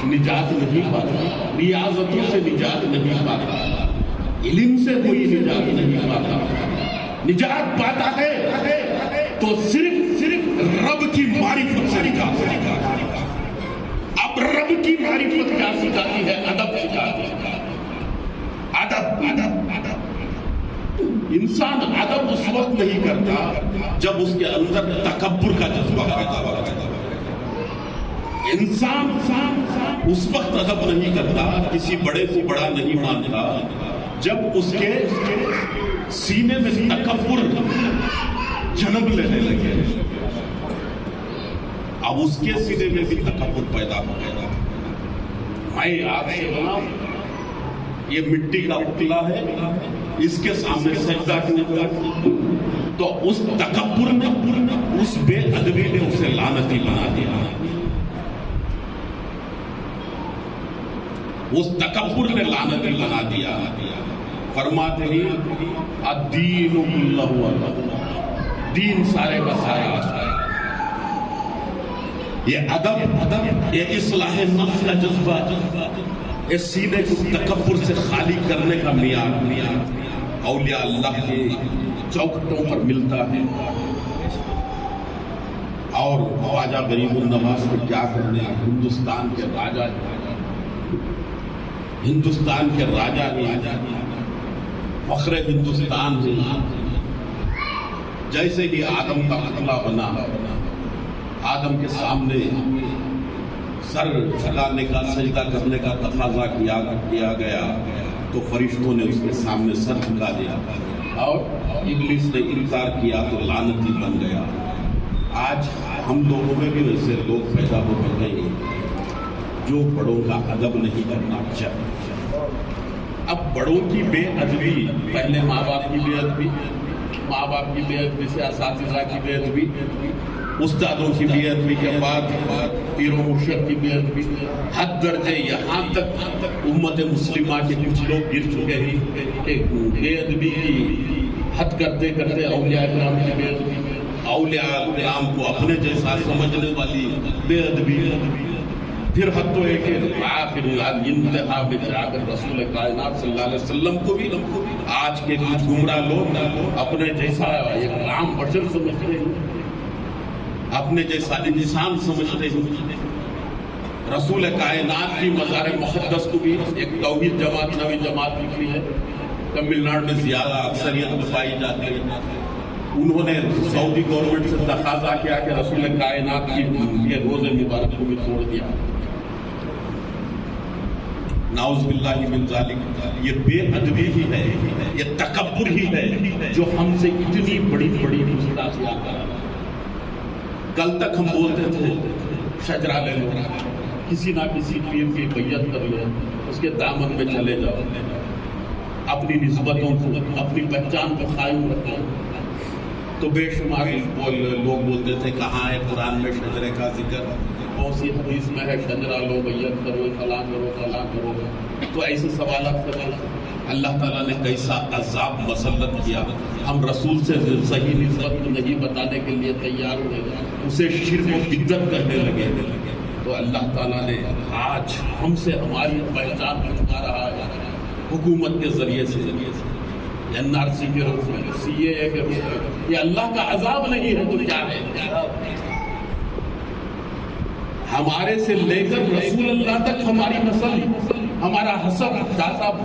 نجات نہیں پاتا، ریاضتوں سے نجات نہیں پاتا، علم سے کوئی نجات نہیں پاتا۔ نجات پاتا ہے تو صرف رب کی معرفت سے نجات پاتا ہے۔ اب رب کی معرفت کیا سکھاتی ہے؟ ادب سکھاتی ہے۔ ادب انسان ادب اس وقت نہیں کرتا جب اس کے اندر تکبر کا جذبہ پیدا ہوتا ہے۔ انسان اس وقت ادب نہیں کرتا، کسی بڑے کو بڑا نہیں مانتا جب اس کے سینے میں تکبر جنم لینے لگے۔ اب اس کے سینے میں بھی تکبر پیدا ہو گیا۔ میں آپ سے بناؤں، یہ مٹی کا پتلا ہے، اس کے سامنے سجدہ کیا تو اس تکبر نے، اس بے ادبی نے اسے لعنتی بنا دیا۔ اس تکبر نے لعنتی بنا دیا۔ فرماتے ہیں الدین کلہ، دین سارے کا سارا، یہ ادب، یہ اصلاح نفس کا جذبہ، اس سینے کو تکبر سے خالی کرنے کا معیار اولیاء اللہ کے چوکھٹوں پر ملتا ہے۔ اور خواجہ غریب النواز کو کیا کرنے، ہندوستان کے راجہ نے فخر ہندوستان ہیں۔ جیسے ہی آدم کا پتلا بنا، آدم کے سامنے سر جھکانے کا، سجدہ کرنے کا تقاضا کیا گیا تو فرشتوں نے اس کے سامنے سر جھکا دیا اور ابلیس نے انکار کیا تو لعنتی بن گیا۔ آج ہم لوگوں میں بھی ویسے لوگ پیدا ہو رہے ہیں جو بڑوں کا ادب نہیں کرنا چاہتے۔ اب بڑوں کی بے ادبی، پہلے ماں باپ کی بے ادبی، ماں باپ کی بے ادبی سے اساتذہ کی بے ادبی، استادوں کی بے ادبی کے بعد پیر و مرشد کی بے ادبی، حد درجے یہاں تک امت مسلمہ کے کچھ لوگ گر چکے ہیں کہ بے ادبی کی حد کرتے کرتے اولیاء کرام کی بے ادبی، اولیاء کرام کو اپنے جیسا سمجھنے والی بے ادبی، پھر حد تو ایک آخر انتہا میں جا کر رسول کائنات صلی اللہ علیہ وسلم کو بھی آج کے کچھ گمراہ لوگ اپنے جیسا ایک عام بشر سمجھتے ہیں، اپنے جیسا انسان سمجھتے ہیں۔ رسول کائنات کی مزار مقدس کو بھی ایک توحید جماعت، نوی جماعت نکلی ہے، تمل ناڈو میں زیادہ اکثریت میں پائی جاتی ہے۔ انہوں نے سعودی گورنمنٹ سے تقاضا کیا کہ رسول کائنات کی یہ روزے مبارک کو بھی توڑ دیا۔ نعوذ باللہ من ذالک، یہ بے ادبی ہی ہے، یہ تکبر ہی ہے جو ہم سے اتنی بڑی بڑی گستاخیاں کر رہا ہے۔ کل تک ہم بولتے تھے شجرہ لے لو، کسی نہ کسی پیر کی بیعت کر لو، اس کے دامن میں چلے جاؤ، اپنی نسبتوں کو، اپنی پہچان کو قائم رکھو۔ تو بے شمار لوگ بولتے تھے کہاں ہے قرآن میں شجرے کا ذکر، کون سی حدیث میں ہے شجرہ لو، بیعت کرو، فلاں کرو فلاں کرو۔ تو ایسے سوالات کرتے، اللہ تعالیٰ نے کیسا عذاب مسلط کیا۔ ہم رسول سے صحیح نسبت نہیں بتانے کے لیے تیار ہوئے، اسے شرک و بدعت کرنے لگے، تو اللہ تعالیٰ نے آج ہم سے ہماری پہچان چھپا رہا ہے حکومت کے ذریعے سے، NRC کے روپ میں، CAA کے روپ میں۔ یہ اللہ کا عذاب نہیں ہے تو کیا ہے؟ ہمارے سے لے کر رسول اللہ تک ہماری نسل، ہمارا حسب، شاہ صاحب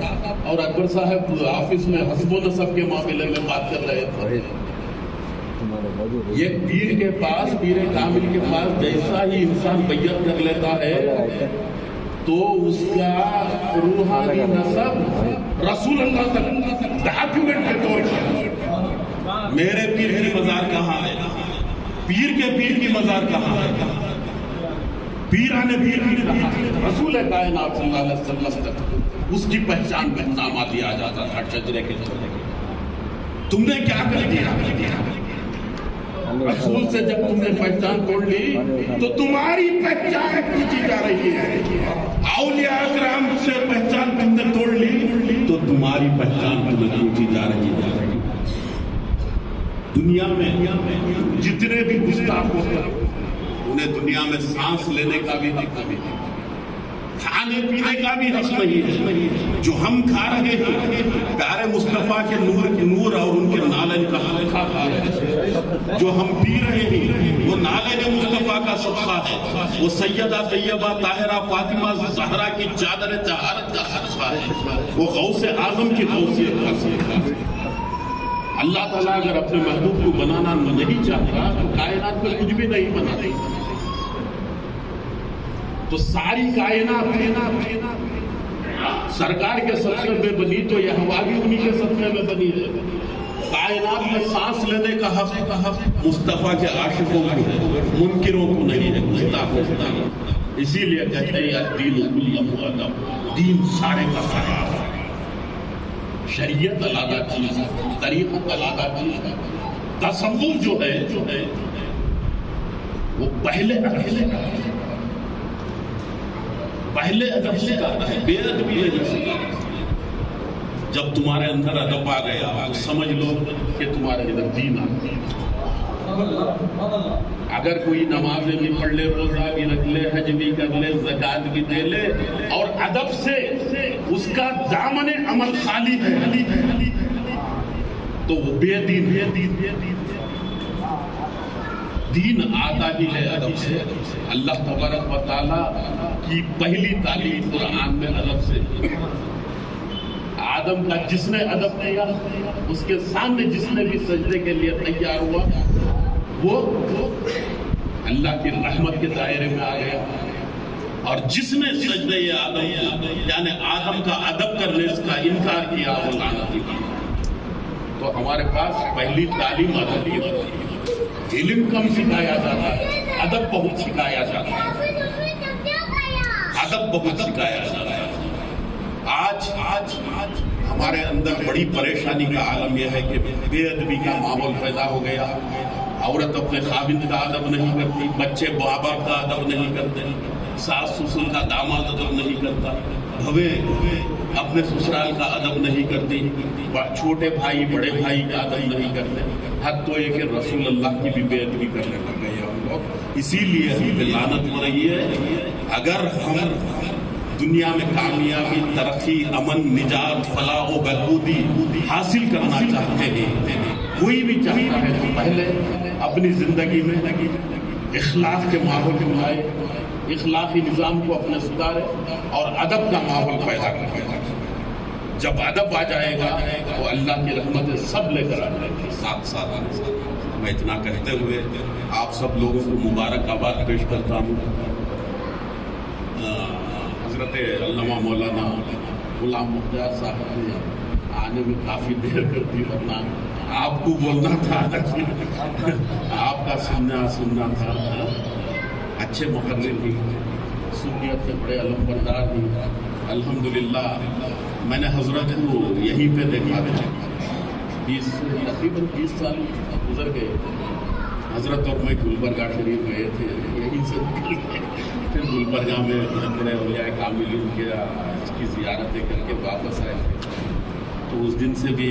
اور اکبر صاحب آفس میں حسب و نسب کے معاملے میں بات کر رہے تھے۔ یہ پیر کے پاس، پیر کامل کے پاس جیسا ہی انسان بیعت کر لیتا ہے تو اس کا روحانی نسب رسول اللہ تک ڈاکیومنٹ کے طور پر۔ میرے پیر کی مزار کہاں ہے؟ پیر کے پیر کی مزار کہاں ہے؟ پیران پیر کی رسول کائنات صلی اللہ علیہ وسلم تک اس کی پہچان پہچانا دیا جاتا تھا شجرے کے ذریعے۔ تم نے کیا کر دیا؟ رسول سے جب تم نے پہچان توڑ لی تو تمہاری پہچان کھینچی جا رہی ہے۔ اولیاء کرام سے پہچان تم نے توڑ لی تو تمہاری پہچان تمہیں کھینچی جا رہی ہے۔ دنیا میں جتنے بھی گستاخ ہوتے ہیں انہیں دنیا میں سانس لینے کا بھی حق نہیں۔ کھانے پینے کا بھی حق نہیں ہے. جو ہم کھا رہے ہیں پیارے مصطفیٰ کے نور اور ان کے نالن کا صدقہ کھا رہے ہیں. جو ہم پی رہے ہیں وہ نالن مصطفیٰ کا صدقہ ہے. وہ سیدہ طیبہ طاہرہ فاطمہ زہرا کی چادر طہارت کا صدقہ ہے. وہ غوث اعظم کی غوثیت کا صدقہ ہے. اللہ تعالیٰ اگر اپنے محبوب کو بنانا نہیں چاہتا تو کائنات میں کچھ بھی نہیں بناتی. تو ساری کائنات سرکار کے صدقے میں بنی تو یہ ہوا بھی انہی کے صدقے میں بنی ہے. کائنات میں سانس لینے کا حق مصطفیٰ کے عاشقوں کو ہے، منکروں کو نہیں ہے، گستاخوں کو نہیں. اسی لیے کہتے ہیں الدین کلہ ادب، دین سارے کا سارا ہے. شریعت علیحدہ چیز ہے، طریقت علیحدہ چیز ہے. تصوف جو ہے وہ پہلے ادب سکھاتا ہے، بے ادبی نہیں سکھاتا. جب تمہارے اندر ادب آ گیا تو سمجھ لو کہ تمہارے اندر دین آ گیا. اگر کوئی نمازیں بھی پڑھ لے، روزہ بھی رکھ لے، حج بھی کر لے، زکوٰۃ بھی دے لے اور ادب سے اس کا دامن عمل خالی ہے تو وہ بے دین. دین آتا ہی ہے ادب سے. اللہ تبارک و تعالیٰ کی پہلی تعلیم قرآن میں ادب سے. آدم کا جس نے ادب کیا اس کے سامنے جس نے بھی سجدے کے لیے تیار ہوا وہ اللہ کی رحمت کے دائرے میں آ گیا. اور جس نے سجدے آدم یعنی آدم کا ادب کرنے کا انکار کیا وہ لعنت کی. تو ہمارے پاس پہلی تعلیم ادب کی ہوتی ہے. علم کم سکھایا جاتا ہے، ادب بہت سکھایا جاتا ہے. ادب بہت سکھایا جاتا ہے. آج ہمارے اندر بڑی پریشانی کا عالم یہ ہے کہ بے ادبی کا ماحول پیدا ہو گیا. عورت اپنے خاوند کا ادب نہیں کرتی، بچے ماں باپ کا ادب نہیں کرتے، ساس سسر کا داماد ادب نہیں کرتا، بہویں اپنے سسرال کا ادب نہیں کرتی، چھوٹے بھائی بڑے بھائی کا ادب نہیں کرتے. حد تو یہ کہ رسول اللہ کی بھی بے ادبی کرنے لگ گئے ہم لوگ. اسی لیے ہم پہ لعنت ہو رہی ہے. اگر ہم دنیا میں کامیابی، ترقی، امن، نجات، فلاح و بہبودی حاصل کرنا چاہتے ہیں، کوئی بھی چاہتا ہے تو پہلے اپنی زندگی میں اخلاق کے ماحول کو لائے، اخلاقی نظام کو اپنے سدھارے اور ادب کا ماحول پیدا کرے. جب ادب آ جائے گا تو اللہ کی رحمتیں سب لے کر آ جائے گی. ساتھ میں اتنا کہتے ہوئے آپ سب لوگوں کو مبارکباد پیش کرتا ہوں. حضرت علامہ مولانا غلام مختار صاحب نے آنے میں کافی دیر کر دی، ورنہ آپ کو بولنا تھا، آپ کا سننا تھا. اچھے مقرر بھی، سنیت کے بڑے علم بردار بھی. الحمدللہ میں نے حضرت کو یہیں پہ دیکھا تھا. تقریباً 20 سال گزر گئے. حضرت اور میں گلبرگہ شریف گئے تھے، یہیں سے پھر گلبرگہ میں بڑے اولیاء کاملین کے اس کی زیارتیں کر کے واپس آئے تھے. تو اس دن سے بھی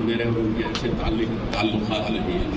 میرے اور ان کے اچھے تعلقات رہے ہیں.